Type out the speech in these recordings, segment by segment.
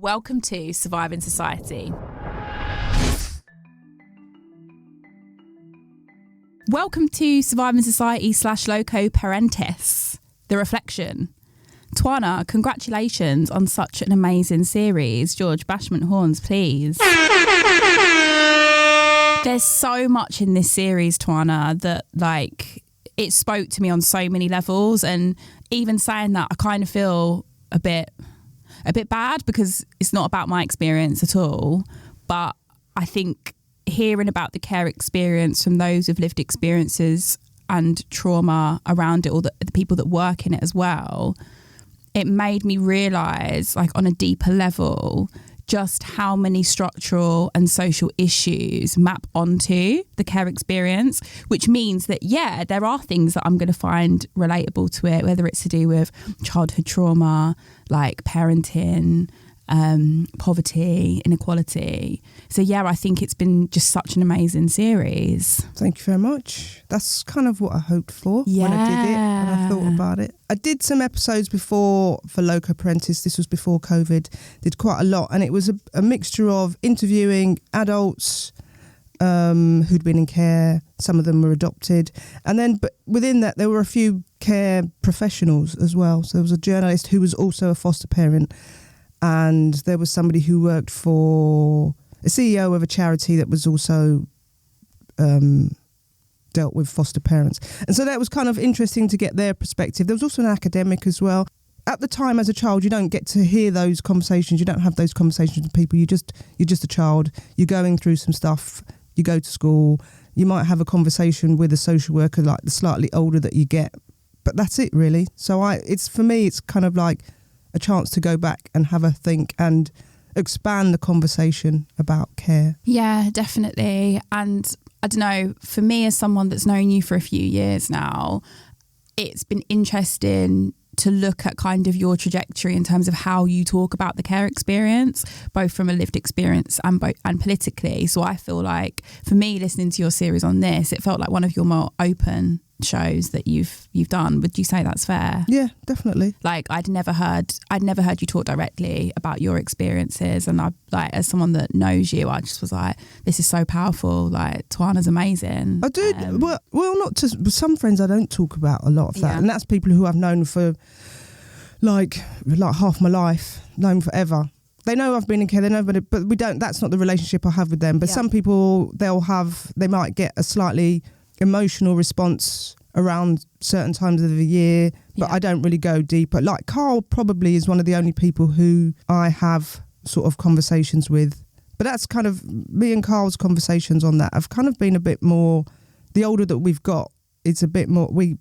Welcome to Surviving Society. Welcome to Surviving Society / Loco Parentis, The Reflection. Twayna, congratulations on such an amazing series. George, bashment horns, please. There's so much in this series, Twayna, that it spoke to me on so many levels. And even saying that, I kind of feel a bit bad because it's not about my experience at all. But I think hearing about the care experience from those who've lived experiences and trauma around it, or the people that work in it as well, it made me realise, on a deeper level, just how many structural and social issues map onto the care experience, which means that, yeah, there are things that I'm going to find relatable to it, whether it's to do with childhood trauma, like parenting, poverty, inequality. So yeah, I think it's been just such an amazing series. Thank you very much. That's kind of what I hoped for when I did it and I thought about it. I did some episodes before for Loco Parentis. This was before COVID. Did quite a lot, and it was a mixture of interviewing adults who'd been in care. Some of them were adopted, and then but within that there were a few care professionals as well. So there was a journalist who was also a foster parent, and there was somebody who worked for a CEO of a charity that was also dealt with foster parents. And so that was kind of interesting to get their perspective. There was also an academic as well. At the time, as a child, you don't get to hear those conversations. You don't have those conversations with people. You're just a child. You're going through some stuff. You go to school. You might have a conversation with a social worker, like the slightly older that you get. But that's it, really. So for me, it's kind of like a chance to go back and have a think and expand the conversation about care. Yeah, definitely. And I don't know, for me as someone that's known you for a few years now, it's been interesting to look at kind of your trajectory in terms of how you talk about the care experience, both from a lived experience and politically. So I feel like, for me, listening to your series on this, it felt like one of your more open shows that you've done. Would you say that's fair? Yeah, definitely. I'd never heard you talk directly about your experiences, and I, as someone that knows you, I just was like, this is so powerful. Twayna's amazing. I do. Well, not to some friends. I don't talk about a lot of that, and that's people who I've known for like half my life, known forever. They know I've been in care. They know, but we don't. That's not the relationship I have with them. But some people, they might get a slightly emotional response around certain times of the year, but I don't really go deeper. Like Carl probably is one of the only people who I have sort of conversations with, but that's kind of me and Carl's conversations on that have kind of been a bit more, the older that we've got, it's a bit more, we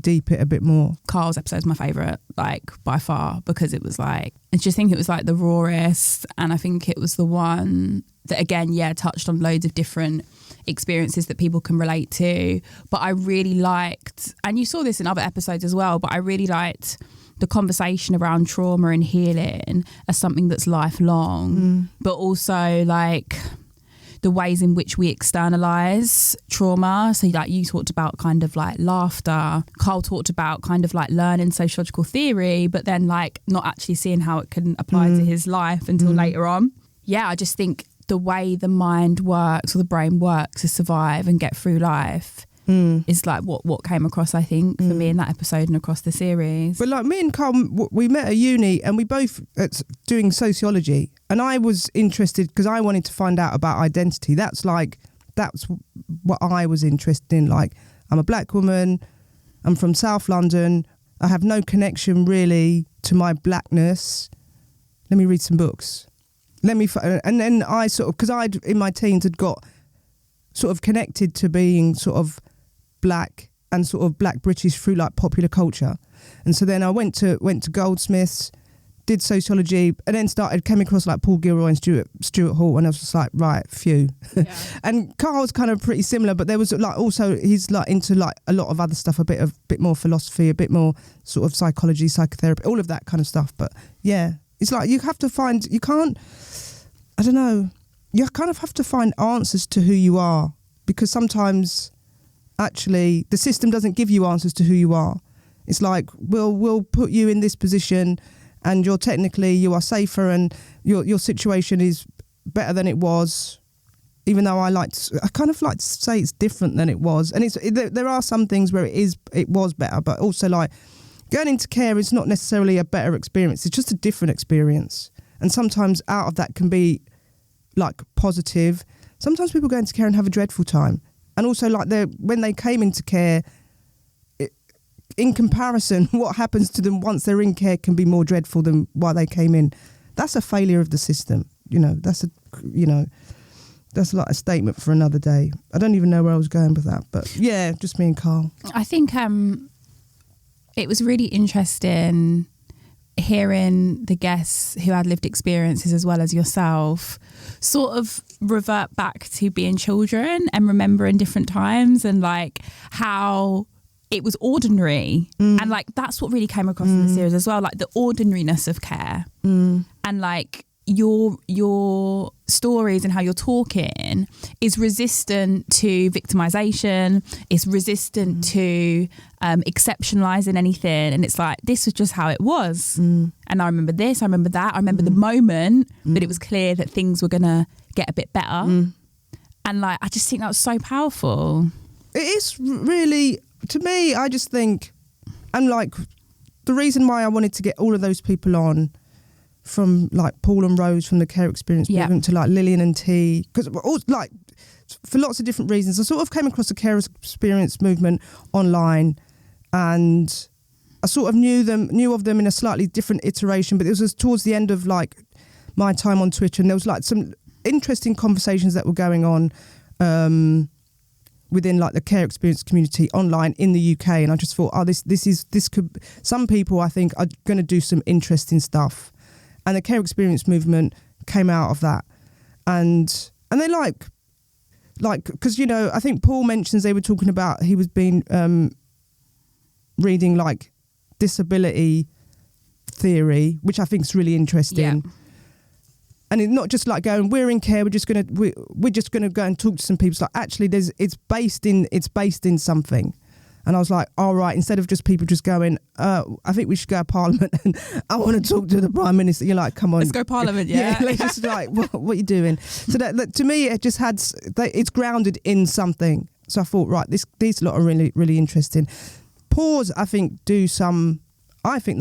deep it a bit more. Carl's episode is my favourite, by far, because it was I just think it was the rawest, and I think it was the one that, again, touched on loads of different experiences that people can relate to. But I really liked, and you saw this in other episodes as well, but I really liked the conversation around trauma and healing as something that's lifelong, but also the ways in which we externalize trauma. So you talked about kind of laughter. Carl talked about kind of learning sociological theory, but then not actually seeing how it can apply to his life until later on. Yeah, I just think the way the mind works, or the brain works to survive and get through life is what came across, I think, for me in that episode and across the series. But me and Carl, we met at uni, and we both doing sociology, and I was interested because I wanted to find out about identity. That's what I was interested in. I'm a black woman, I'm from South London, I have no connection really to my blackness. Let me read some books. And then I because I'd in my teens had got sort of connected to being sort of black and sort of black British through popular culture. And so then I went to Goldsmiths, did sociology, and then came across Paul Gilroy and Stuart Hall, and I was just right, phew. Yeah. And Carl's kind of pretty similar, but there was also he's into a lot of other stuff, a bit more philosophy, a bit more sort of psychology, psychotherapy, all of that kind of stuff. But yeah, it's you have to find, you can't, I don't know, you kind of have to find answers to who you are, because sometimes actually the system doesn't give you answers to who you are. It's we'll put you in this position and you are safer and your situation is better than it was, even though I kind of like to say it's different than it was. And there are some things where it was better, but also like going into care is not necessarily a better experience. It's just a different experience. And sometimes out of that can be like positive. Sometimes people go into care and have a dreadful time. And also like when they came into care, in comparison, what happens to them once they're in care can be more dreadful than why they came in. That's a failure of the system. That's like a statement for another day. I don't even know where I was going with that, but yeah, just me and Carl. I think it was really interesting hearing the guests who had lived experiences as well as yourself sort of revert back to being children and remembering different times and like how it was ordinary. And like that's what really came across in the series as well, like the ordinariness of care. And like your stories and how you're talking is resistant to victimization, it's resistant to exceptionalizing anything, and it's like this was just how it was. And I remember this, I remember that, I remember the moment that it was clear that things were gonna get a bit better. And like I just think that was so powerful. It is really, to me, I just think, and like the reason why I wanted to get all of those people on, from like Paul and Rose from the care experience movement to like Lillian and T, because like for lots of different reasons I sort of came across the care experience movement online, and I sort of knew of them in a slightly different iteration, but it was towards the end of like my time on Twitter, and there was like some interesting conversations that were going on within like the care experience community online in the UK, and I just thought, this could, some people I think are going to do some interesting stuff. And the care experience movement came out of that. And they like, because, I think Paul mentions they were talking about, he was being reading like disability theory, which I think is really interesting. Yeah. And it's not just like going, we're in care, we're just gonna go and talk to some people. It's like actually it's based in something. And I was like, all right, instead of just people just going, I think we should go to Parliament and I want to talk to the Prime Minister. You're like, come on. Let's go Parliament, yeah. Let's just like, what are you doing? So that to me, it just it's grounded in something. So I thought, right, these lot are really, really interesting. Pause, I think, they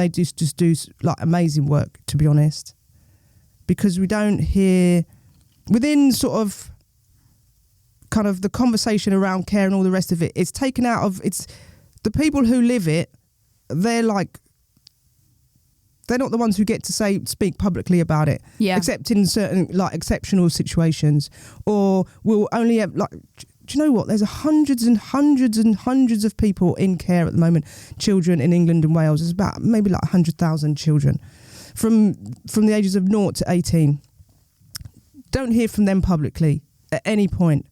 just do like amazing work, to be honest. Because we don't hear, within sort of, kind of the conversation around care and all the rest of it, it's taken out of, it's the people who live it, they're not the ones who get to speak publicly about it, except in certain like exceptional situations, or we'll only have like, do you know what, there's hundreds and hundreds and hundreds of people in care at the moment, children in England and Wales. There's about maybe like 100,000 children from the ages of 0 to 18. Don't hear from them publicly at any point.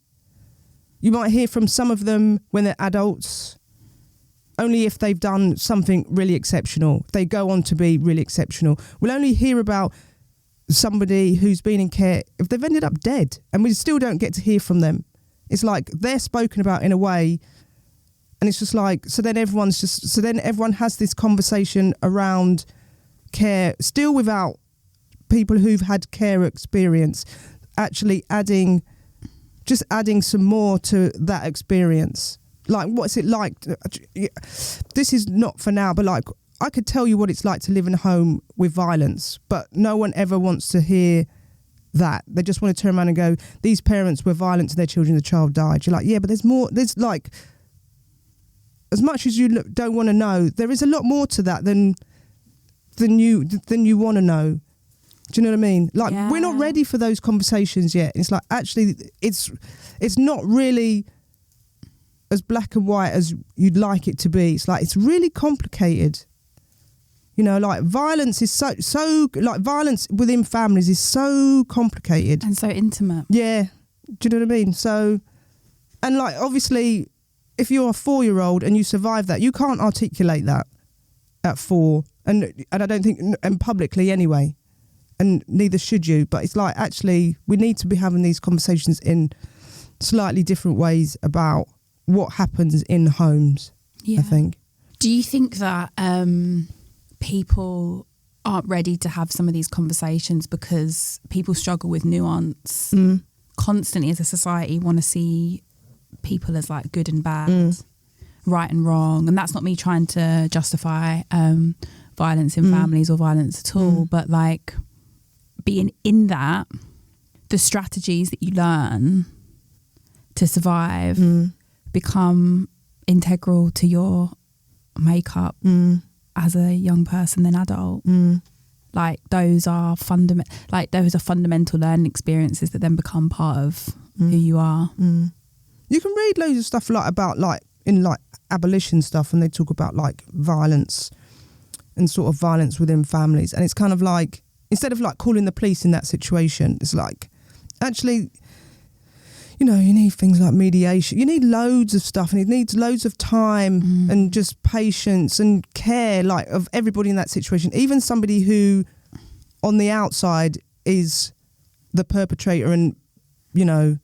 You might hear from some of them when they're adults, only if they've done something really exceptional. They go on to be really exceptional. We'll only hear about somebody who's been in care if they've ended up dead, and we still don't get to hear from them. It's like they're spoken about in a way, and it's just like, so then everyone has this conversation around care, still without people who've had care experience actually adding some more to that experience. Like, what's it like? This is not for now, but like, I could tell you what it's like to live in a home with violence, but no one ever wants to hear that. They just want to turn around and go, these parents were violent to their children, the child died. You're like, yeah, but there's more. There's like, as much as you don't want to know, there is a lot more to that than you want to know. Do you know what I mean? Like, we're not ready for those conversations yet. It's like, actually, it's not really as black and white as you'd like it to be. It's like, it's really complicated. Like violence is so like violence within families is so complicated. And so intimate. Yeah. Do you know what I mean? So, and like, obviously, if you're a 4-year-old and you survive that, you can't articulate that at 4. And I don't think, and publicly anyway. And neither should you. But it's like, actually, we need to be having these conversations in slightly different ways about what happens in homes, I think. Do you think that people aren't ready to have some of these conversations because people struggle with nuance. Constantly as a society want to see people as like good and bad, right and wrong. And that's not me trying to justify violence in families or violence at all, but like being in that, the strategies that you learn to survive become integral to your makeup as a young person then adult. Like those are fundamental learning experiences that then become part of who you are. You can read loads of stuff like about like in like abolition stuff, and they talk about like violence and sort of violence within families, and it's kind of like, instead of like calling the police in that situation, it's like, actually, you know, you need things like mediation. You need loads of stuff, and it needs loads of time and just patience and care, like, of everybody in that situation. Even somebody who, on the outside, is the perpetrator and, you know,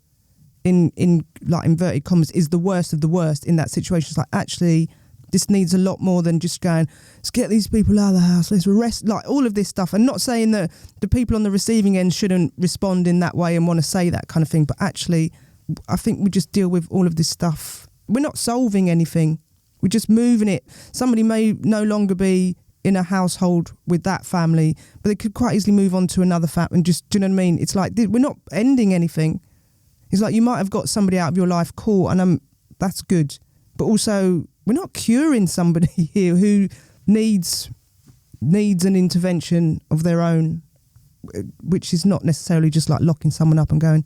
in like inverted commas, is the worst of the worst in that situation. It's like, actually, this needs a lot more than just going, let's get these people out of the house, let's arrest, like all of this stuff. And not saying that the people on the receiving end shouldn't respond in that way and want to say that kind of thing, but actually, I think we just deal with all of this stuff. We're not solving anything. We're just moving it. Somebody may no longer be in a household with that family, but they could quite easily move on to another family and just, do you know what I mean? It's like, we're not ending anything. It's like, you might have got somebody out of your life, cool, and that's good. But also, we're not curing somebody here who needs an intervention of their own, which is not necessarily just like locking someone up and going,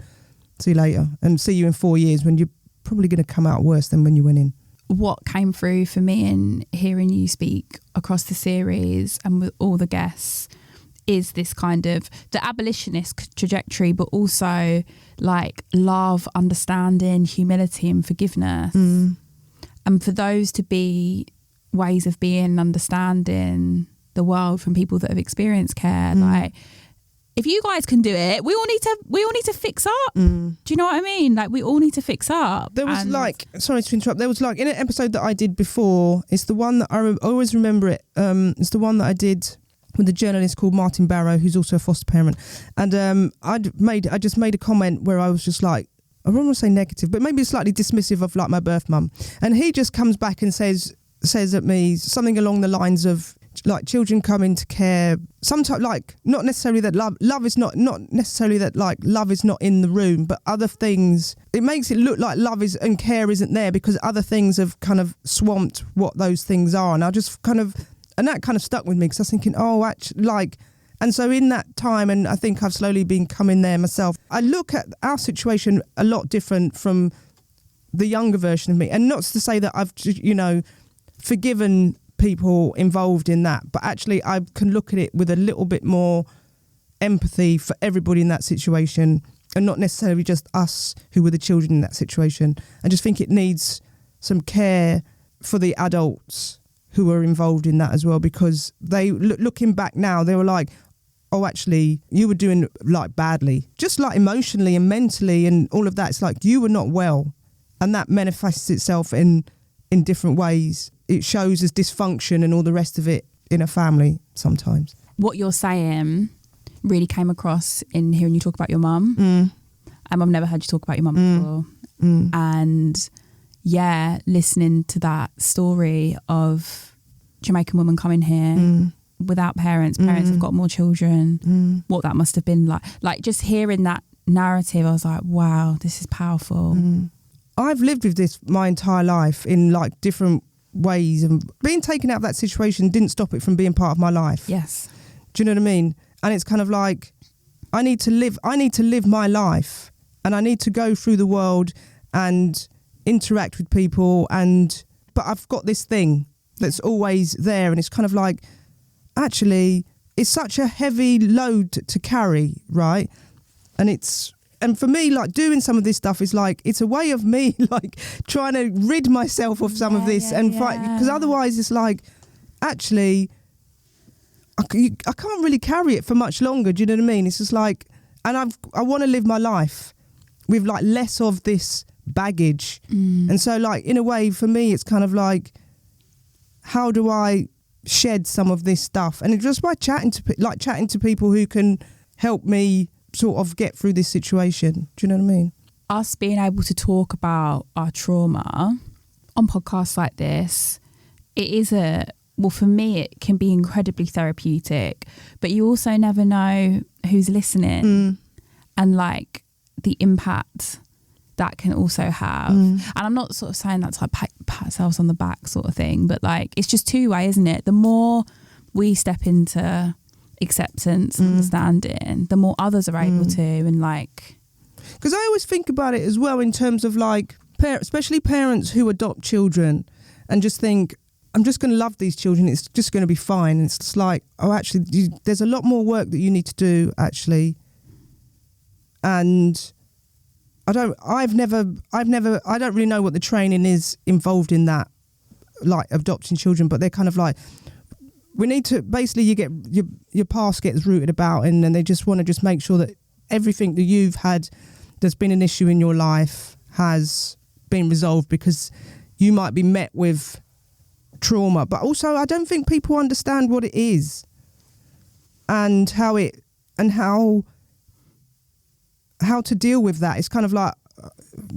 see you later, and see you in 4 years, when you're probably going to come out worse than when you went in. What came through for me in hearing you speak across the series and with all the guests is this kind of the abolitionist trajectory, but also like love, understanding, humility and forgiveness. And for those to be ways of being and understanding the world from people that have experienced care, like, if you guys can do it, we all need to fix up. Do you know what I mean? Like, we all need to fix up. There was sorry to interrupt. There was like, in an episode that I did before, it's the one that I always remember it. It's the one that I did with a journalist called Martin Barrow, who's also a foster parent. And I just made a comment where I was just like, I don't want to say negative, but maybe slightly dismissive of like my birth mum. And he just comes back and says at me something along the lines of, like, children come into care sometimes, like, not necessarily that love is not necessarily that like love is not in the room, but other things, it makes it look like love is and care isn't there because other things have kind of swamped what those things are. And I just kind of, and that kind of stuck with me because I was thinking, oh, actually, like, and so in that time, and I think I've slowly been coming there myself, I look at our situation a lot different from the younger version of me. And not to say that I've, you know, forgiven people involved in that, but actually I can look at it with a little bit more empathy for everybody in that situation, and not necessarily just us who were the children in that situation. I just think it needs some care for the adults who were involved in that as well, because they, looking back now, they were like, oh, actually, you were doing like badly, just like emotionally and mentally and all of that. It's like you were not well, and that manifests itself in different ways. It shows as dysfunction and all the rest of it in a family sometimes. What you're saying really came across in hearing you talk about your mum. I've never heard you talk about your mum before. And yeah, listening to that story of Jamaican woman coming here without parents have got more children, what that must have been like just hearing that narrative, I was like, wow, this is powerful. I've lived with this my entire life in like different ways, and being taken out of that situation didn't stop it from being part of my life. Yes. Do you know what I mean? And it's kind of like, I need to live my life, and I need to go through the world and interact with people, but I've got this thing that's always there, and it's kind of like, actually, it's such a heavy load to carry, right? And for me, like, doing some of this stuff is like, it's a way of me like trying to rid myself of some of this and fight, because otherwise it's like, actually, I can't really carry it for much longer. Do you know what I mean? It's just like, and I want to live my life with like less of this baggage. And so like, in a way, for me, it's kind of like, how do I shed some of this stuff, and it's just by chatting to people who can help me sort of get through this situation. Do you know what I mean? Us being able to talk about our trauma on podcasts like this, for me, it can be incredibly therapeutic, but you also never know who's listening and like the impact that can also have. And I'm not sort of saying that to like pat ourselves on the back sort of thing, but like it's just two-way, isn't it? The more we step into acceptance and understanding, the more others are able to, and like, because I always think about it as well in terms of like especially parents who adopt children and just think, I'm just going to love these children, it's just going to be fine. And it's just like, oh, actually there's a lot more work that you need to do actually. And I don't really know what the training is involved in that, like adopting children, but they're kind of like, we need to, basically you get your past gets rooted about, and then they just want to just make sure that everything that you've had that's been an issue in your life has been resolved, because you might be met with trauma. But also I don't think people understand what it is and how to deal with that. It's kind of like,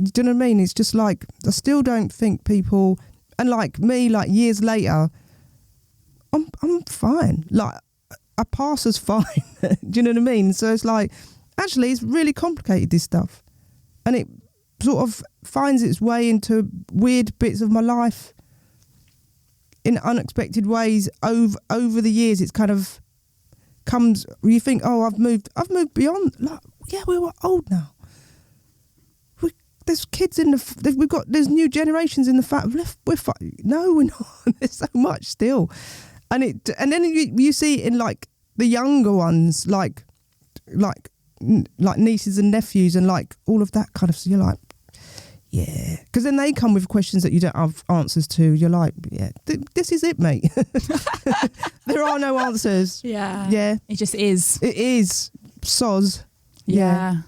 do you know what I mean? It's just like, I still don't think people, and like me, like years later, I'm fine. Like I pass as fine. Do you know what I mean? So it's like, actually it's really complicated, this stuff, and it sort of finds its way into weird bits of my life in unexpected ways over the years. It's kind of comes, you think, oh, I've moved beyond, like, yeah, we're old now. There's kids in there's new generations in the family. No, we're not. There's so much still, and then you see it in like the younger ones, like nieces and nephews, and like all of that kind of. So you're like, yeah, because then they come with questions that you don't have answers to. You're like, yeah, this is it, mate. There are no answers. Yeah, it just is. It is soz. Yeah.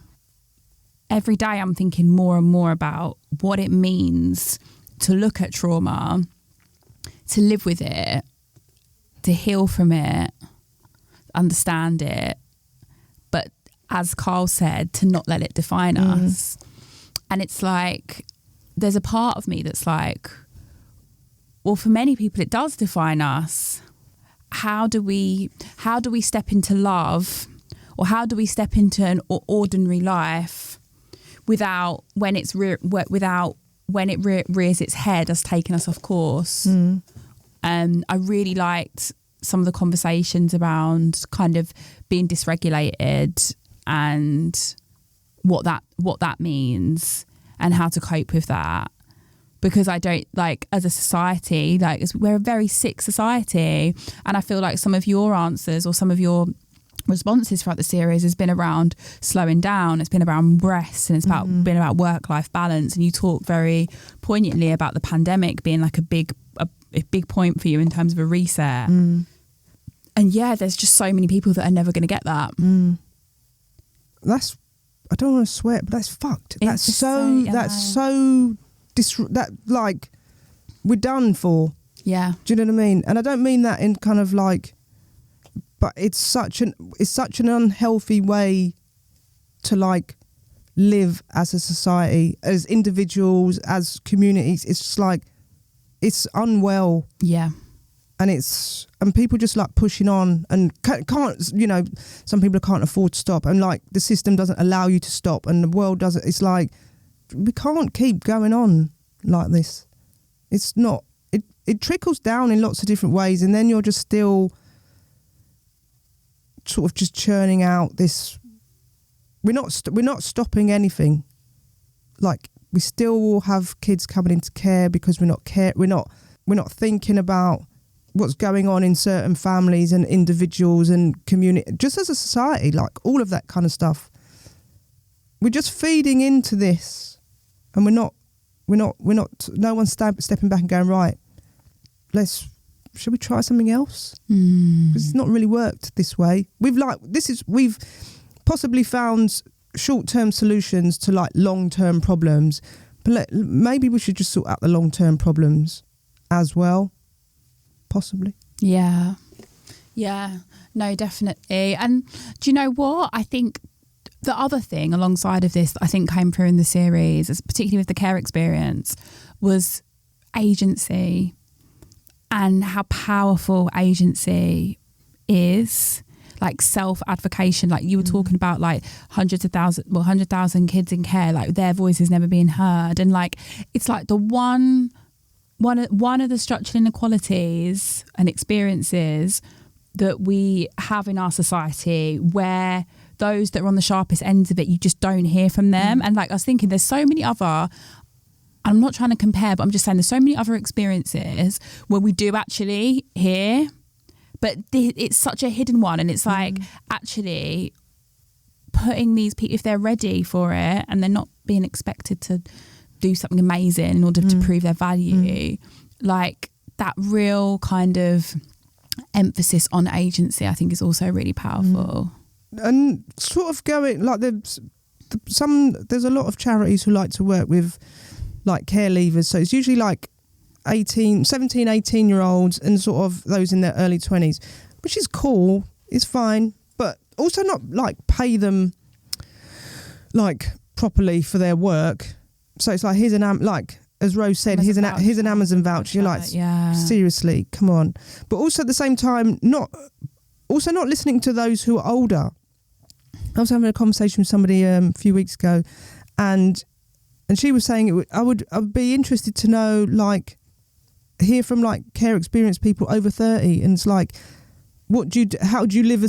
Every day I'm thinking more and more about what it means to look at trauma, to live with it, to heal from it, understand it, but as Carl said, to not let it define us. And it's like, there's a part of me that's like, well, for many people it does define us. How do we step into love, or how do we step into an ordinary life without when it rears its head as taking us off course? I really liked some of the conversations around kind of being dysregulated and what that means and how to cope with that, because I don't, like, as a society, like, we're a very sick society, and I feel like some of your answers or some of your responses throughout the series has been around slowing down. It's been around rest, and it's been about work-life balance. And you talk very poignantly about the pandemic being like a big point for you in terms of a reset. And yeah, there's just so many people that are never going to get that. That's, I don't want to swear, but that's fucked. Like, we're done for. Yeah. Do you know what I mean? And I don't mean that in kind of like, but it's such an unhealthy way to like live as a society, as individuals, as communities. It's just like, it's unwell. Yeah. And people just like pushing on and can't, you know, some people can't afford to stop, and like the system doesn't allow you to stop, and the world doesn't. It's like, we can't keep going on like this. It's not, it trickles down in lots of different ways, and then you're just still sort of just churning out this. We're not stopping anything. Like, we still will have kids coming into care because we're not thinking about what's going on in certain families and individuals and community, just as a society, like all of that kind of stuff. We're just feeding into this, and no one's stepping back and going, right, should we try something else? Because it's not really worked this way. We've possibly found short-term solutions to like long-term problems, but maybe we should just sort out the long-term problems as well. Possibly. Yeah. Yeah. No, definitely. And do you know what? I think the other thing alongside of this that I think came through in the series, particularly with the care experience, was agency and how powerful agency is. Like self-advocation, like you were talking about, like 100,000 kids in care, like their voices never being heard. And like, it's like the one of the structural inequalities and experiences that we have in our society, where those that are on the sharpest ends of it, you just don't hear from them. And like, I was thinking, there's so many other, I'm not trying to compare, but I'm just saying there's so many other experiences where we do actually hear, but it's such a hidden one. And it's like actually putting these people, if they're ready for it and they're not being expected to do something amazing in order to prove their value, like that real kind of emphasis on agency, I think is also really powerful. And sort of going, like there's a lot of charities who like to work with like care leavers. So it's usually like 17, 18 year olds and sort of those in their early 20s, which is cool, it's fine, but also not like pay them like properly for their work. So it's like, here's like as Rose said, here's an Amazon voucher. You're like, seriously, come on. But also at the same time, not listening to those who are older. I was having a conversation with somebody a few weeks ago, and she was saying I would be interested to know, like, hear from like care experienced people over 30, and it's like, how do you live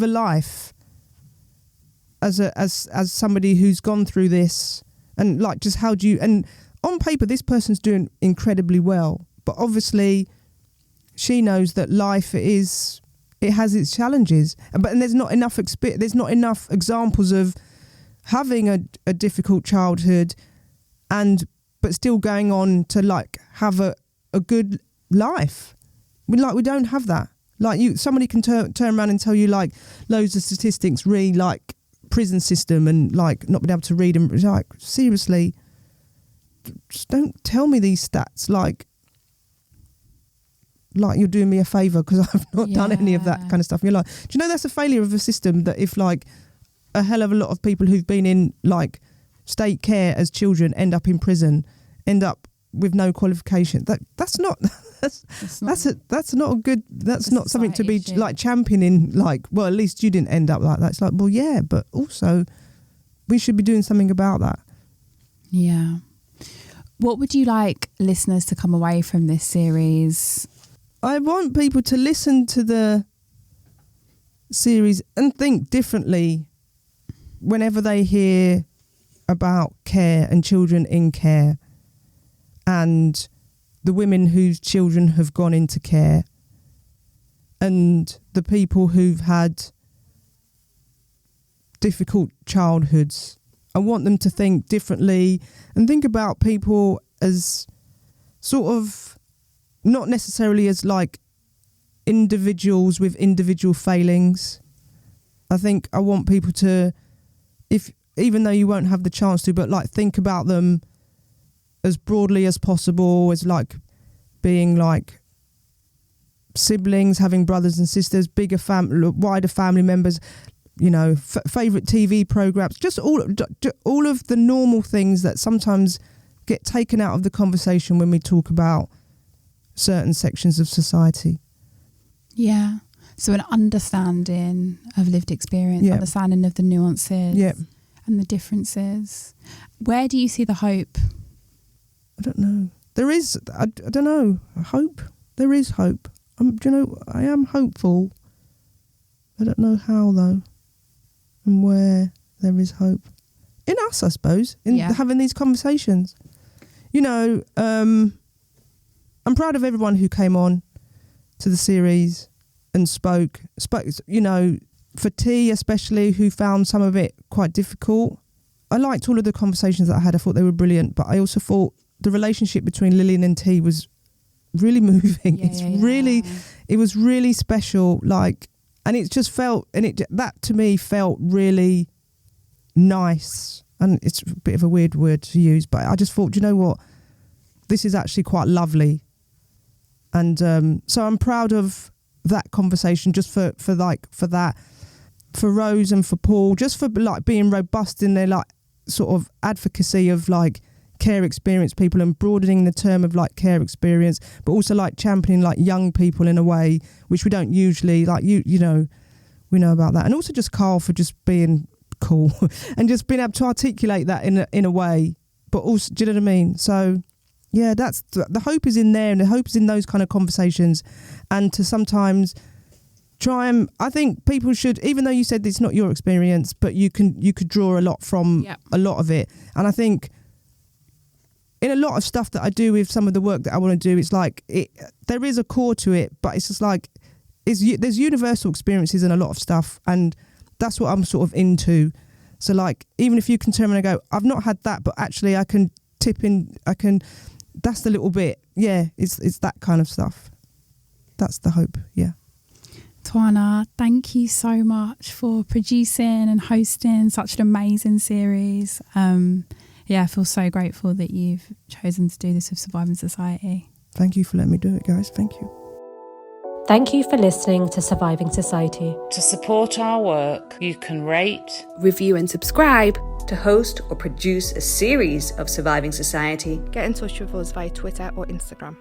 a life as somebody who's gone through this, and like just how do you, and on paper this person's doing incredibly well, but obviously she knows that life has its challenges, and there's not enough examples of having a difficult childhood but still going on to like have a good life. We don't have that. Like somebody can turn around and tell you like loads of statistics, really like prison system and like not being able to read them. Like, seriously, just don't tell me these stats like you're doing me a favour, because I've not done any of that kind of stuff. And you're like, do you know that's a failure of a system, that if like a hell of a lot of people who've been in like state care as children end up in prison, end up with no qualification, that's not something to be issue. Like championing, like, well, at least you didn't end up like that. It's like, well, yeah, but also we should be doing something about that. Yeah. What would you like listeners to come away from this series? I want people to listen to the series and think differently whenever they hear about care and children in care and the women whose children have gone into care and the people who've had difficult childhoods. I want them to think differently and think about people as sort of not necessarily as like individuals with individual failings. I think I want people to, even though you won't have the chance to, but like think about them as broadly as possible, as like being like siblings, having brothers and sisters, wider family members, you know, favourite TV programmes, just all of the normal things that sometimes get taken out of the conversation when we talk about certain sections of society. Yeah. So an understanding of lived experience, understanding of the nuances and the differences. Where do you see the hope? I don't know. There is, I don't know, hope. There is hope. Do you know, I am hopeful. I don't know how though, and where there is hope. In us, I suppose, in having these conversations. You know, I'm proud of everyone who came on to the series and spoke, you know, for T especially, who found some of it quite difficult. I liked all of the conversations that I had. I thought they were brilliant, but I also thought the relationship between Lillian and T was really moving. It was really special. Like, and it just felt, that to me felt really nice. And it's a bit of a weird word to use, but I just thought, you know what? This is actually quite lovely. And so I'm proud of that conversation, just for that, for Rose and for Paul, just for like being robust in their like sort of advocacy of like care experience people and broadening the term of like care experience, but also like championing like young people in a way which we don't usually like. You know, we know about that, and also just Carl for just being cool and just being able to articulate that in a way, but also, do you know what I mean? So yeah, that's the hope is in there, and the hope is in those kind of conversations, and to sometimes try and, I think people should, even though you said it's not your experience, but you could draw a lot from a lot of it. And I think in a lot of stuff that I do with some of the work that I want to do, it's like there is a core to it, but it's just like there's universal experiences in a lot of stuff, and that's what I'm sort of into. So like, even if you can turn around and go, I've not had that, but actually I can tip in, that's the little bit. Yeah, it's that kind of stuff. That's the hope, yeah. Twayna, thank you so much for producing and hosting such an amazing series. I feel so grateful that you've chosen to do this with Surviving Society. Thank you for letting me do it, guys. Thank you. Thank you for listening to Surviving Society. To support our work, you can rate, review and subscribe. To host or produce a series of Surviving Society, get in touch with us via Twitter or Instagram.